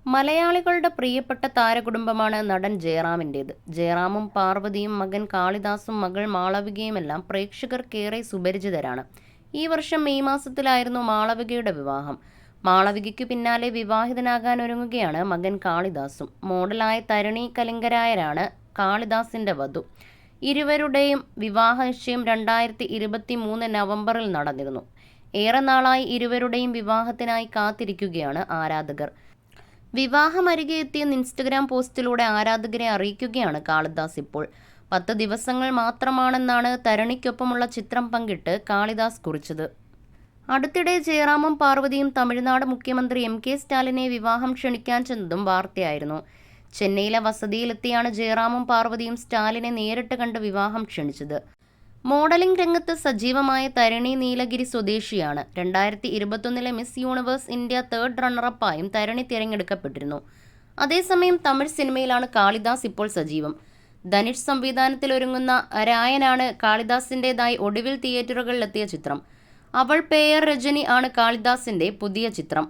മലയാളികളുടെ പ്രിയപ്പെട്ട താരകുടുംബമാണ് നടൻ ജയറാമിൻ്റേത്. ജയറാമും പാർവതിയും മകൻ കാളിദാസും മകൾ മാളവികയുമെല്ലാം പ്രേക്ഷകർക്കേറെ സുപരിചിതരാണ്. ഈ വർഷം മെയ് മാസത്തിലായിരുന്നു മാളവികയുടെ വിവാഹം. മാളവികയ്ക്കു പിന്നാലെ വിവാഹിതനാകാൻ ഒരുങ്ങുകയാണ് മകൻ കാളിദാസും. മോഡലായ തരണി കലിംഗരായരാണ് കാളിദാസിന്റെ വധു. ഇരുവരുടെയും വിവാഹ നിശ്ചയം 2023 നവംബറിൽ നടന്നിരുന്നു. ഏറെ നാളായി ഇരുവരുടെയും വിവാഹത്തിനായി കാത്തിരിക്കുകയാണ് ആരാധകർ. വിവാഹമരികെ എത്തിയെന്ന് ഇൻസ്റ്റഗ്രാം പോസ്റ്റിലൂടെ ആരാധകരെ അറിയിക്കുകയാണ് കാളിദാസ് ഇപ്പോൾ. 10 ദിവസങ്ങൾ മാത്രമാണെന്നാണ് തരണിക്കൊപ്പമുള്ള ചിത്രം പങ്കിട്ട് കാളിദാസ് കുറിച്ചത്. അടുത്തിടെ ജയറാമും പാർവതിയും തമിഴ്നാട് മുഖ്യമന്ത്രി MK സ്റ്റാലിനെ വിവാഹം ക്ഷണിക്കാൻ ചെന്നതും വാർത്തയായിരുന്നു. ചെന്നൈയിലെ വസതിയിലെത്തിയാണ് ജയറാമും പാർവതിയും സ്റ്റാലിനെ നേരിട്ട് കണ്ട് വിവാഹം ക്ഷണിച്ചത്. മോഡലിംഗ് രംഗത്ത് സജീവമായ തരണി നീലഗിരി സ്വദേശിയാണ്. 2021 മിസ് യൂണിവേഴ്സ് ഇന്ത്യ 3rd റണ്ണറപ്പായും തരണി തിരഞ്ഞെടുക്കപ്പെട്ടിരുന്നു. അതേസമയം തമിഴ് സിനിമയിലാണ് കാളിദാസ് ഇപ്പോൾ സജീവം. ധനുഷ് സംവിധാനത്തിലൊരുങ്ങുന്ന രായനാണ് കാളിദാസിൻ്റെതായി ഒടുവിൽ തിയേറ്ററുകളിലെത്തിയ ചിത്രം. അവൾ പേയർ രജനി ആണ് കാളിദാസിന്റെ പുതിയ ചിത്രം.